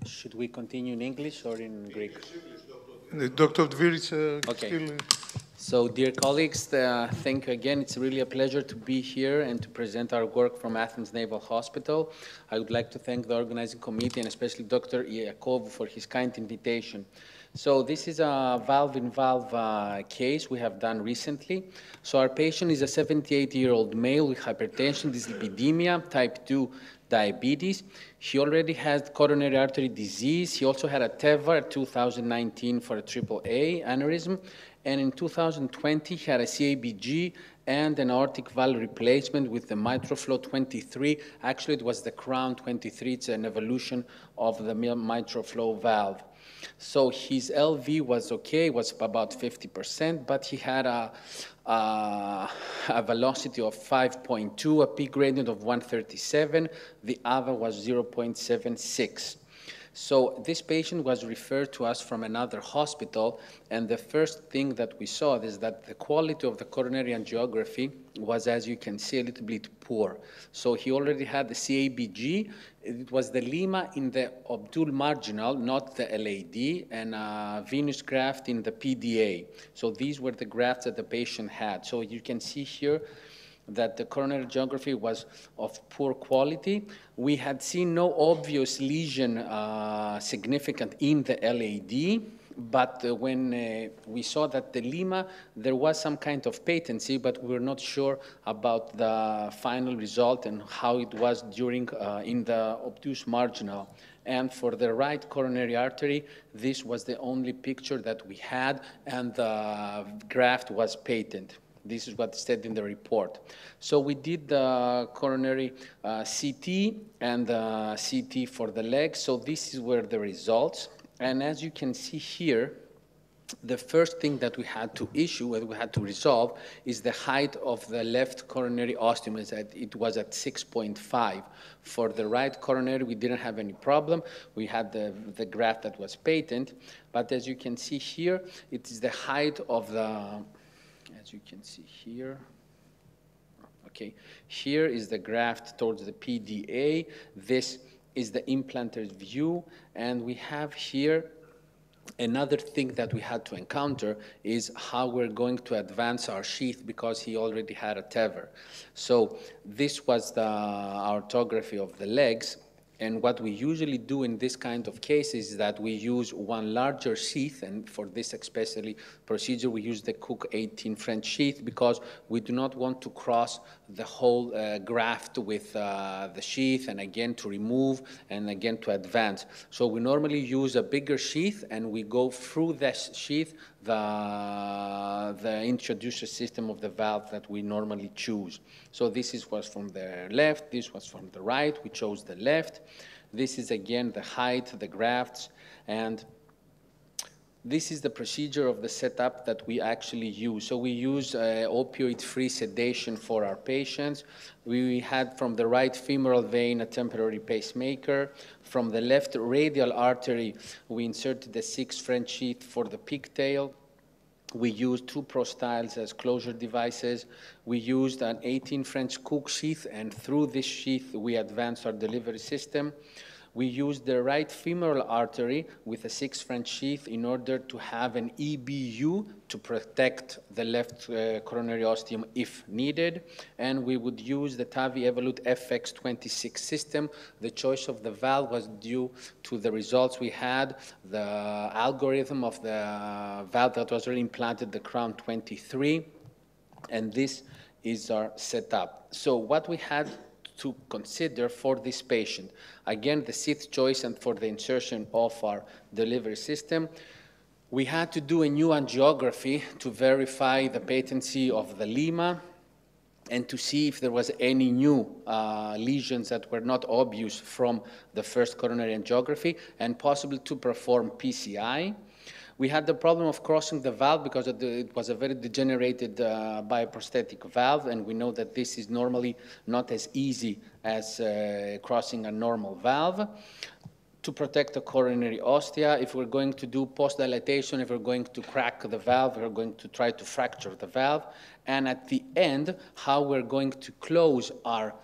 Should we continue in English or in Greek? Dr. Dvir is Okay. still... So, dear colleagues, thank you again. It's really a pleasure to be here and to present our work from Athens Naval Hospital. I would like to thank the organizing committee and especially Dr. Iakovou for his kind invitation. So this is a valve-in-valve case we have done recently. So our patient is a 78-year-old male with hypertension, dyslipidemia, type 2 diabetes. He already had coronary artery disease. He also had a TAVR 2019 for a AAA aneurysm. And in 2020, he had a CABG and an aortic valve replacement with the MitroFlow 23. Actually, it was the Crown 23. It's an evolution of the MitroFlow valve. So his LV was okay, was about 50%, but he had a velocity of 5.2, a peak gradient of 137. The AVA was 0.76. So this patient was referred to us from another hospital, and the first thing that we saw is that the quality of the coronary angiography was, as you can see, a little bit poor. So he already had the CABG. It was the lima in the obtuse marginal, not the LAD, and a venous graft in the PDA. So these were the grafts that the patient had. So you can see here that the coronary angiography was of poor quality. We had seen no obvious lesion significant in the LAD, but when we saw that the lima, there was some kind of patency, but we were not sure about the final result and how it was during in the obtuse marginal. And for the right coronary artery, this was the only picture that we had, and the graft was patent. This is what said in the report. So we did the coronary CT and the CT for the legs. So this is where the results. And as you can see here, the first thing that we had to issue, that we had to resolve, is the height of the left coronary ostium. It was at 6.5. For the right coronary, we didn't have any problem. We had the graft that was patent. But as you can see here, it is the height of the... As you can see here, okay, here is the graft towards the PDA. This is the implanter's view, and we have here another thing that we had to encounter is how we're going to advance our sheath because he already had a TAVR. So this was the orthography of the legs. And what we usually do in this kind of cases is that we use one larger sheath, and for this especially procedure, we use the Cook 18 French sheath because we do not want to cross the whole graft with the sheath and again to remove and again to advance. So we normally use a bigger sheath and we go through this sheath the introducer system of the valve that we normally choose. So this was from the left, this was from the right, we chose the left. This is again the height, the grafts, and this is the procedure of the setup that we actually use. So we use opioid-free sedation for our patients. We had from the right femoral vein a temporary pacemaker. From the left radial artery, we inserted the 6 French sheath for the pigtail. We used 2 prostyles as closure devices. We used an 18 French Cook sheath, and through this sheath, we advanced our delivery system. We used the right femoral artery with a 6 French sheath in order to have an EBU to protect the left coronary ostium if needed. And we would use the TAVI Evolut FX26 system. The choice of the valve was due to the results we had, the algorithm of the valve that was already implanted, the Crown 23. And this is our setup. So what we had to consider for this patient. Again, the 6th choice and for the insertion of our delivery system, we had to do a new angiography to verify the patency of the lima and to see if there was any new lesions that were not obvious from the first coronary angiography, and possibly to perform PCI. We had the problem of crossing the valve because it was a very degenerated bioprosthetic valve, and we know that this is normally not as easy as crossing a normal valve. To protect the coronary ostia, if we're going to do post-dilatation, if we're going to crack the valve, we're going to try to fracture the valve, and at the end, how we're going to close our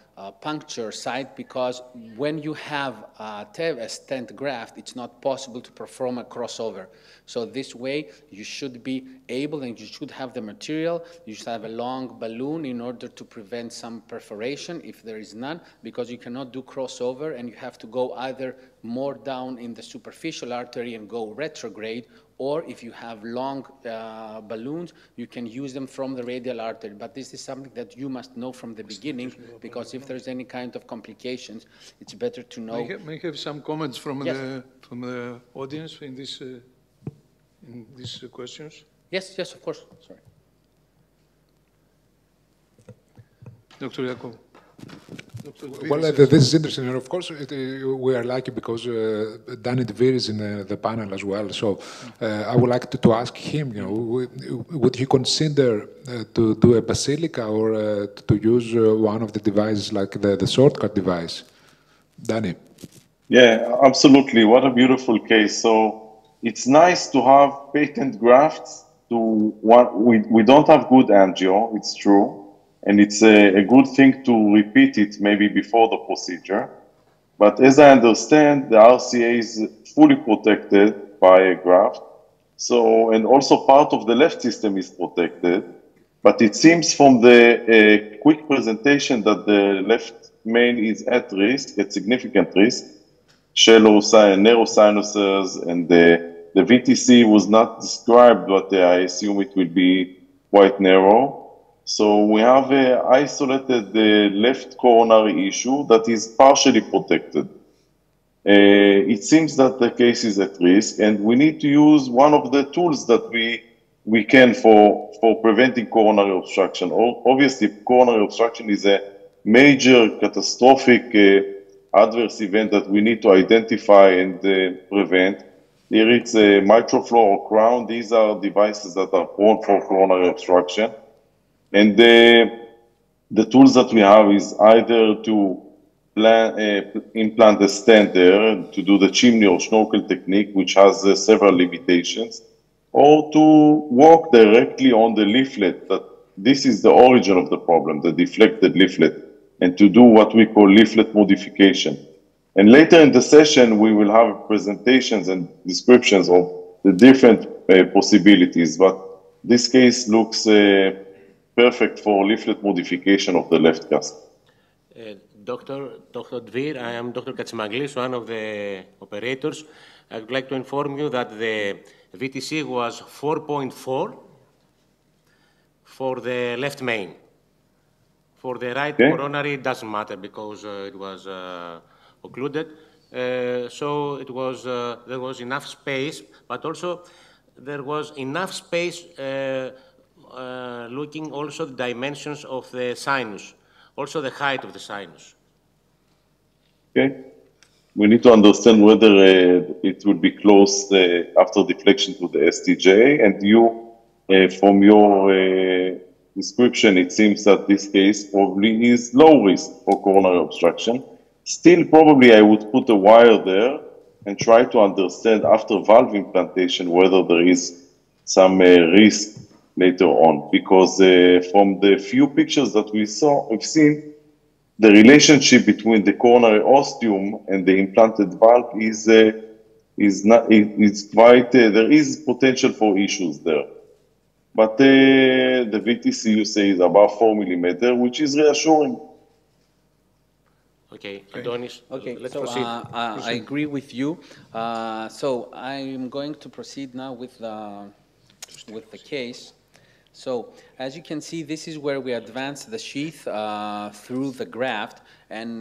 puncture site, because when you have a stent graft, it's not possible to perform a crossover. So this way, you should be able, and you should have the material, you should have a long balloon in order to prevent some perforation, if there is none, because you cannot do crossover, and you have to go either more down in the superficial artery and go retrograde, or if you have long balloons, you can use them from the radial artery. But this is something that you must know from the beginning, because if there's any kind of complications, it's better to know. May I have some comments from, yes. from the audience in these questions? Yes, yes, of course. Sorry. Dr. Yakov. Well, this is interesting, and of course, we are lucky because Danny Dvir is in the panel as well. So I would like to ask him, would he consider to do a basilica or to use one of the devices like the shortcut device? Danny. Yeah, absolutely. What a beautiful case. So it's nice to have patent grafts. We don't have good angio, it's true. And it's a good thing to repeat it maybe before the procedure. But as I understand, the RCA is fully protected by a graft. So, and also part of the left system is protected. But it seems from the quick presentation that the left main is at risk, at significant risk. Shallow narrow sinuses, and the VTC was not described, but I assume it will be quite narrow. So we have an isolated left coronary issue that is partially protected. It seems that the case is at risk, and we need to use one of the tools that we can for preventing coronary obstruction. Obviously, coronary obstruction is a major catastrophic adverse event that we need to identify and prevent. Here it's a mitral flow or crown. These are devices that are prone for coronary obstruction. And the tools that we have is either to implant a stent there, to do the chimney or snorkel technique, which has several limitations, or to walk directly on the leaflet. That this is the origin of the problem, the deflected leaflet, and to do what we call leaflet modification. And later in the session, we will have presentations and descriptions of the different possibilities. But this case looks perfect for leaflet modification of the left cast. Dr. Dvir, I am Dr. Katsimagklis, one of the operators. I would like to inform you that the VTC was 4.4 for the left main. For the right coronary, it doesn't matter because it was occluded. So it was, there was enough space, but also there was enough space looking also the dimensions of the sinus, also the height of the sinus. Okay. We need to understand whether it would be close after deflection to the STJ. And you, from your description, it seems that this case probably is low risk for coronary obstruction. Still, probably I would put a wire there and try to understand after valve implantation whether there is some risk later on. Because from the few pictures that we've seen, the relationship between the coronary ostium and the implanted valve is quite, there is potential for issues there. But the VTC, you say, is about 4 millimeter, which is reassuring. Okay, Adonis, okay, let's so proceed. I agree with you. So I'm going to proceed now with the case. So as you can see, this is where we advance the sheath through the graft, and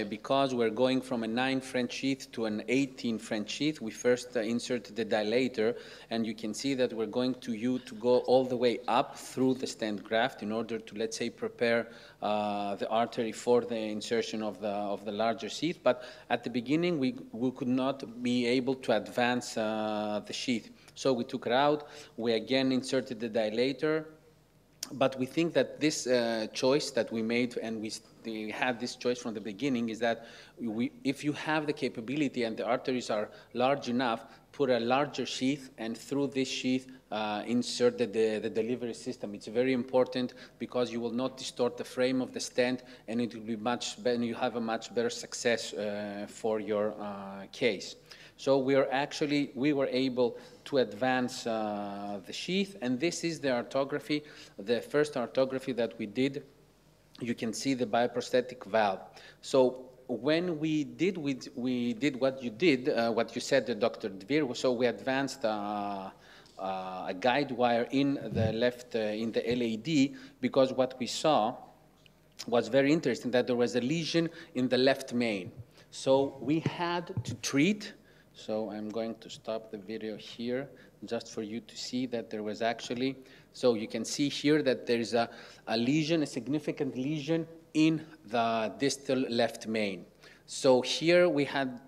because we're going from a 9 French sheath to an 18 French sheath, we first insert the dilator, and you can see that we're going to go all the way up through the stent graft in order to, let's say, prepare the artery for the insertion of the larger sheath. But at the beginning, we could not be able to advance the sheath. So we took it out, we again inserted the dilator, But we think that this choice that we made, and we had this choice from the beginning, is that if you have the capability and the arteries are large enough, put a larger sheath, and through this sheath insert the delivery system. It's very important because you will not distort the frame of the stent, and it will be much better. You have a much better success for your case. So we were able to advance the sheath, and this is the artography, the first artography that we did. You can see the bioprosthetic valve. So when we did what you did, what you said, Dr. Dvir, so we advanced a guide wire in the left, in the LAD, because what we saw was very interesting, that there was a lesion in the left main. So we had to treat. So I'm going to stop the video here just for you to see that there was actually, so you can see here that there's a lesion, a significant lesion in the distal left main. So here we had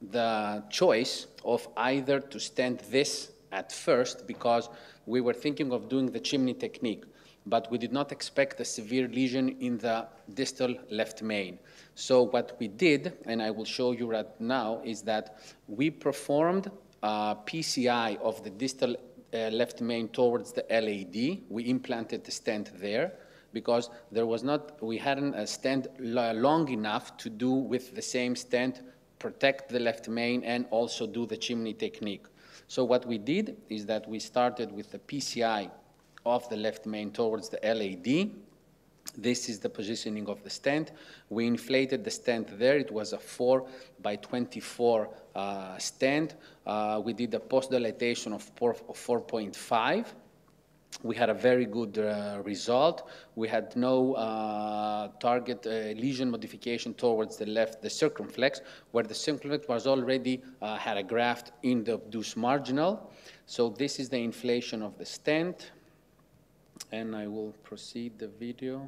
the choice of either to stent this at first, because we were thinking of doing the chimney technique, but we did not expect a severe lesion in the distal left main. So what we did, and I will show you right now, is that we performed PCI of the distal left main towards the LAD. We implanted the stent there because we hadn't a stent long enough to do with the same stent, protect the left main and also do the chimney technique. So what we did is that we started with the PCI of the left main towards the LAD. This is the positioning of the stent. We inflated the stent there. It was a 4x24 stent. We did a post-dilatation of 4.5. We had a very good result. We had no target lesion modification towards the left, the circumflex, where the circumflex was already had a graft in the obtuse marginal. So this is the inflation of the stent. And I will proceed the video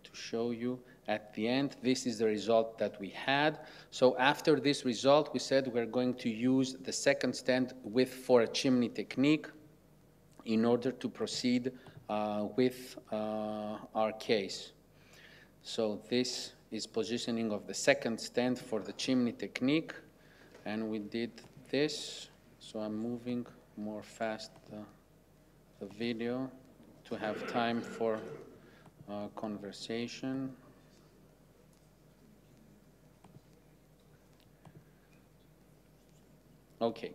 to show you at the end. This is the result that we had. So after this result, we said we're going to use the second stent for a chimney technique in order to proceed with our case. So this is positioning of the second stent for the chimney technique, and we did this. So I'm moving more fast the video to have time for conversation. Okay.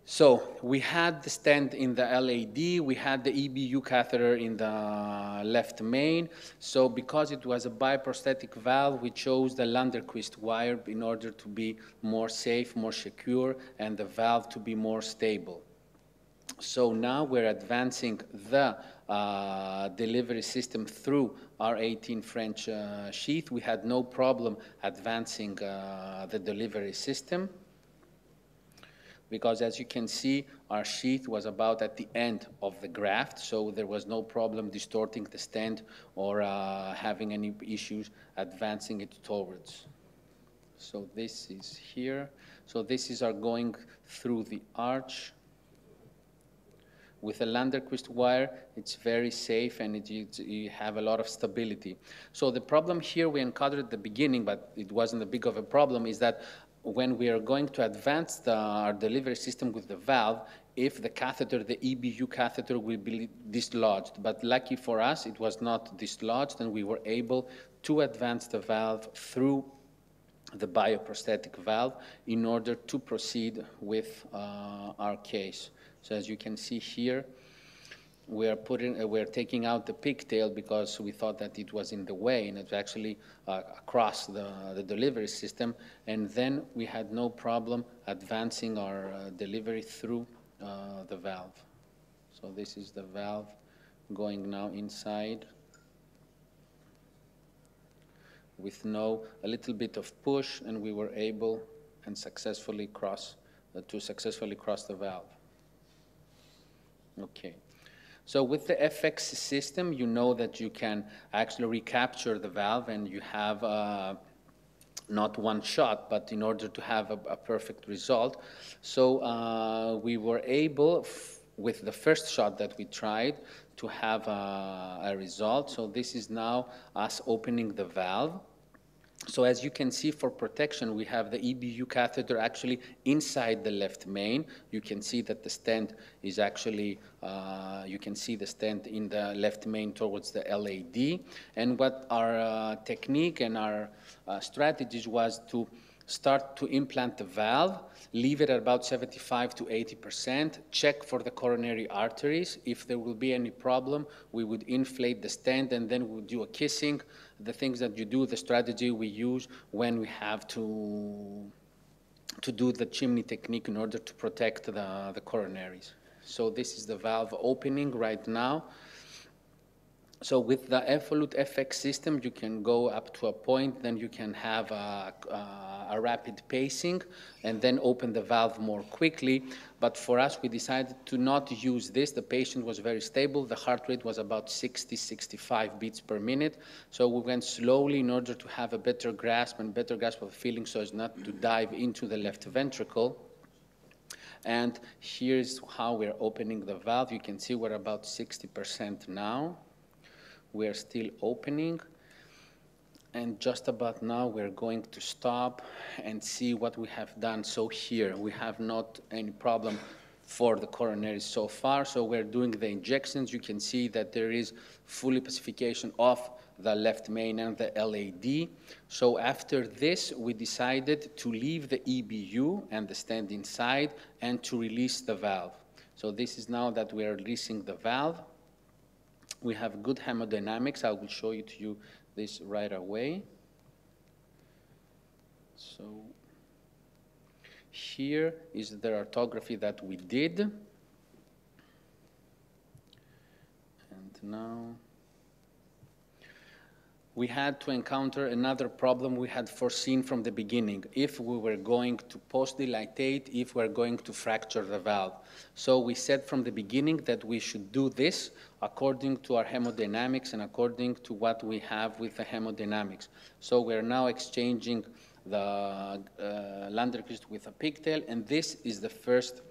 So we had the stent in the LAD, we had the EBU catheter in the left main. So because it was a bioprosthetic valve, we chose the Landerquist wire in order to be more safe, more secure, and the valve to be more stable. So now we're advancing the delivery system through our 18 French sheath. We had no problem advancing the delivery system, because as you can see, our sheath was about at the end of the graft, so there was no problem distorting the stent or having any issues advancing it towards. So this is here. So this is our going through the arch. With a Landerquist wire, it's very safe and you have a lot of stability. So the problem here we encountered at the beginning, but it wasn't a big of a problem, is that when we are going to advance our delivery system with the valve, if the catheter, the EBU catheter, will be dislodged. But lucky for us, it was not dislodged, and we were able to advance the valve through the bioprosthetic valve in order to proceed with our case. So as you can see here, we're taking out the pigtail because we thought that it was in the way, and it's actually across the delivery system. And then we had no problem advancing our delivery through the valve. So this is the valve going now inside with a little bit of push, and we were able and successfully cross the valve. Okay. So with the FX system, you know that you can actually recapture the valve, and you have not one shot, but in order to have a perfect result. So we were able, with the first shot that we tried to have a result. So this is now us opening the valve. So as you can see, for protection, we have the EBU catheter actually inside the left main. You can see that the stent is actually, you can see the stent in the left main towards the LAD. And what our technique and our strategies was to start to implant the valve, leave it at about 75 to 80%, check for the coronary arteries. If there will be any problem, we would inflate the stent, and then we would do a kissing, the things that you do, the strategy we use when we have to do the chimney technique in order to protect the coronaries. So this is the valve opening right now. So with the Evolute FX system, you can go up to a point, then you can have a rapid pacing and then open the valve more quickly. But for us, we decided to not use this. The patient was very stable. The heart rate was about 60, 65 beats per minute. So we went slowly in order to have a better grasp and better grasp of the feeling so as not to dive into the left ventricle. And here's how we're opening the valve. You can see we're about 60% now. We are still opening, and just about now we're going to stop and see what we have done. So here we have not any problem for the coronaries so far. So we're doing the injections. You can see that there is full pacification of the left main and the LAD. So after this, we decided to leave the EBU and the stent inside and to release the valve. So this is now that we are releasing the valve. We have good hemodynamics. I will show you to you this right away. So here is the arterography that we did. And now we had to encounter another problem we had foreseen from the beginning, if we were going to post-dilatate, if we're going to fracture the valve. So we said from the beginning that we should do this according to our hemodynamics and according to what we have with the hemodynamics. So we're now exchanging the Landerquist with a pigtail, and this is the first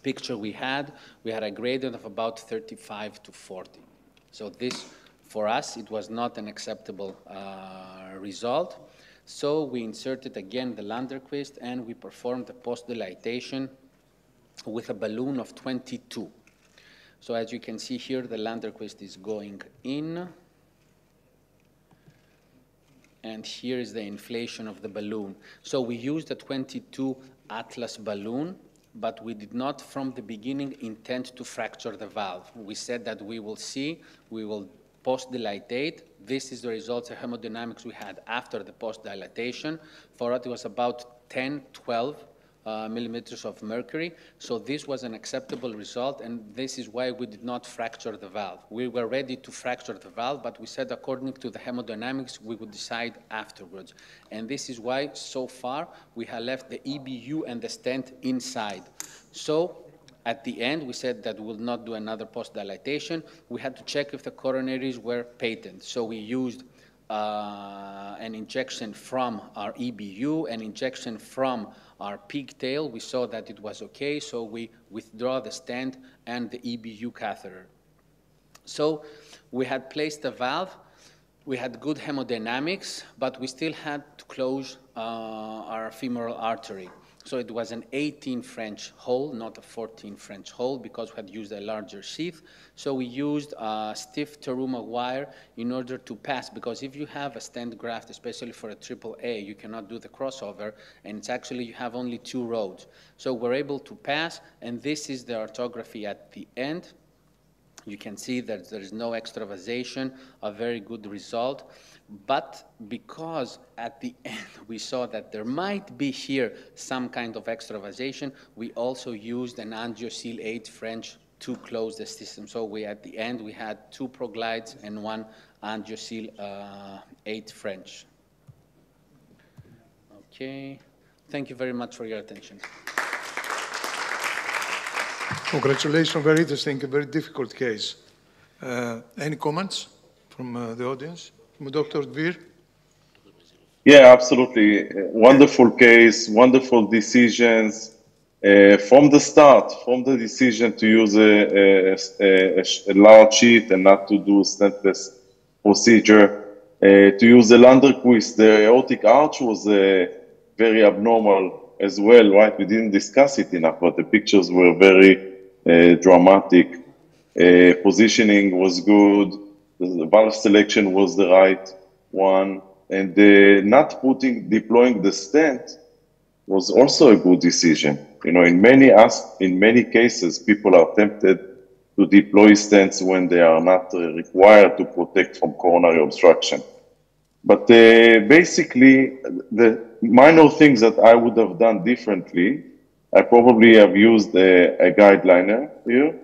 picture we had. We had a gradient of about 35 to 40. So this, for us, it was not an acceptable result. So we inserted again the Landerquist, and we performed the post-dilatation with a balloon of 22. So as you can see here, the Landerquist is going in. And here is the inflation of the balloon. So we used a 22 Atlas balloon, but we did not from the beginning intend to fracture the valve. We said that we will see, we will post-dilatate. This is the results of hemodynamics we had after the post-dilatation. For it was about 10, 12 millimeters of mercury. So this was an acceptable result, and this is why we did not fracture the valve. We were ready to fracture the valve, but we said according to the hemodynamics, we would decide afterwards. And this is why, so far, we have left the EBU and the stent inside. So at the end, we said that we will not do another post-dilatation. We had to check if the coronaries were patent. So we used an injection from our EBU, an injection from our pigtail. We saw that it was okay, so we withdraw the stent and the EBU catheter. So we had placed the valve. We had good hemodynamics, but we still had to close our femoral artery. So it was an 18 French hole, not a 14 French hole, because we had used a larger sheath. So we used a stiff Teruma wire in order to pass, because if you have a stent graft, especially for a AAA, you cannot do the crossover, and it's actually, you have only 2 roads. So we're able to pass, and this is the arterography at the end. You can see that there is no extravasation, a very good result. But because at the end we saw that there might be here some kind of extravasation, we also used an Angioseal 8 French to close the system. So we, at the end, we had 2 proglides and 1 Angioseal 8 French. Okay. Thank you very much for your attention. Congratulations, very interesting, a very difficult case. Any comments from the audience? From Dr. Dvir? Yeah, absolutely. Wonderful case, wonderful decisions. From the start, from the decision to use a large sheet and not to do a stentless procedure, to use a Landerquist, the aortic arch was very abnormal as well, right? We didn't discuss it enough, but the pictures were very dramatic. Positioning was good, the valve selection was the right one, and not deploying the stent was also a good decision. You know, in many cases, people are tempted to deploy stents when they are not required to protect from coronary obstruction. But basically, the minor things that I would have done differently, I probably have used a guide liner here.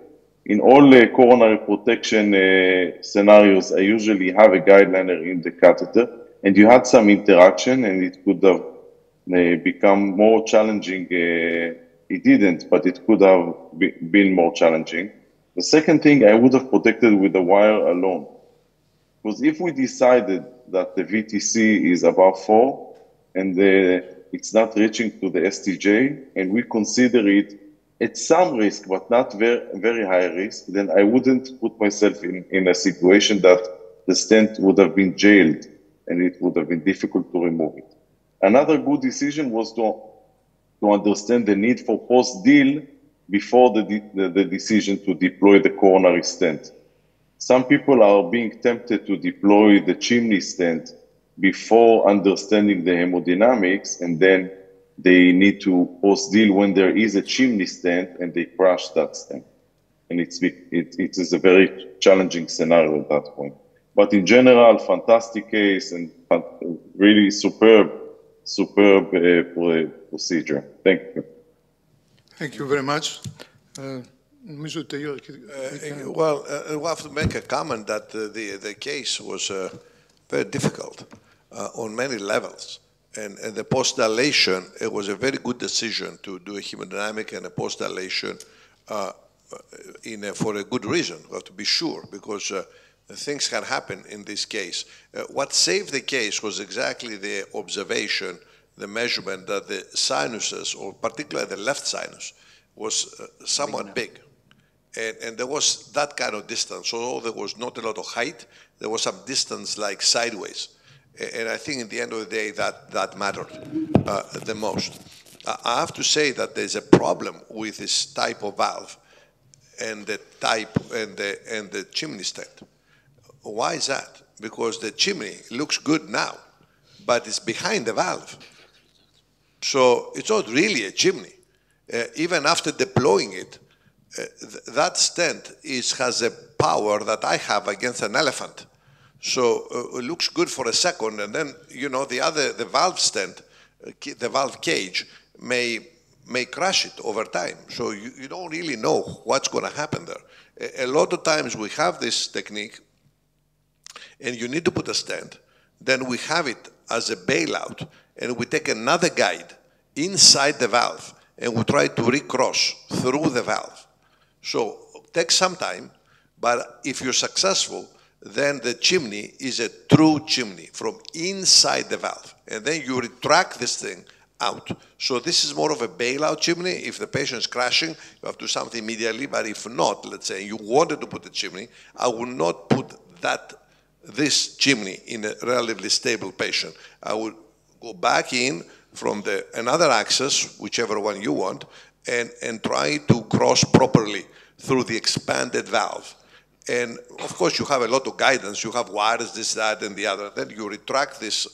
In all coronary protection scenarios, I usually have a guide liner in the catheter, and you had some interaction, and it could have become more challenging. It didn't, but it could have been more challenging. The second thing, I would have protected with the wire alone. Because if we decided that the VTC is above 4 and it's not reaching to the STJ, and we consider it at some risk, but not very, very high risk, then I wouldn't put myself in a situation that the stent would have been jailed and it would have been difficult to remove it. Another good decision was to understand the need for post-deal before the decision to deploy the coronary stent. Some people are being tempted to deploy the chimney stent before understanding the hemodynamics, and then they need to post-deal when there is a chimney stent and they crash that stent. And it is a very challenging scenario at that point. But in general, fantastic case and really superb procedure. Thank you. Thank you very much. Well, I have to make a comment that the case was very difficult on many levels. And the post-dilation, it was a very good decision to do a hemodynamic and a post-dilation for a good reason, we have to be sure, because things can happen in this case. What saved the case was exactly the observation, the measurement that the sinuses, or particularly the left sinus, was somewhat big. And there was that kind of distance. Although there was not a lot of height, there was some distance like sideways. And I think at the end of the day, that mattered the most. I have to say that there's a problem with this type of valve and the type and the chimney stent. Why is that? Because the chimney looks good now, but it's behind the valve. So it's not really a chimney. Even after deploying it, that stent has a power that I have against an elephant. So it looks good for a second, and then, you know, the valve stent, the valve cage may crash it over time. So you don't really know what's going to happen there. A lot of times we have this technique, and you need to put a stent, then we have it as a bailout, and we take another guide inside the valve, and we try to recross through the valve. So it takes some time, but if you're successful, then the chimney is a true chimney from inside the valve. And then you retract this thing out. So this is more of a bailout chimney. If the patient is crashing, you have to do something immediately. But if not, let's say you wanted to put the chimney, I would not put this chimney in a relatively stable patient. I would go back in from another access, whichever one you want, and try to cross properly through the expanded valve. And of course, you have a lot of guidance. You have wires, this, that, and the other. Then you retract this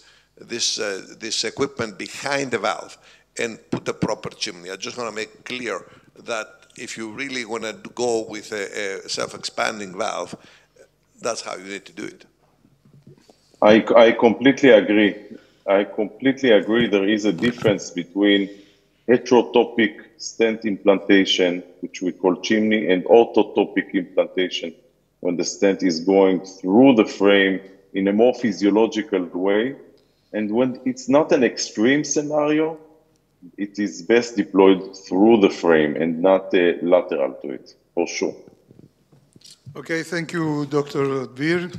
equipment behind the valve and put the proper chimney. I just want to make clear that if you really want to go with a self-expanding valve, that's how you need to do it. I completely agree. I completely agree. There is a difference between heterotopic stent implantation, which we call chimney, and orthotopic implantation, when the stent is going through the frame in a more physiological way. And when it's not an extreme scenario, it is best deployed through the frame and not lateral to it, for sure. Okay, thank you, Dr. Dvir.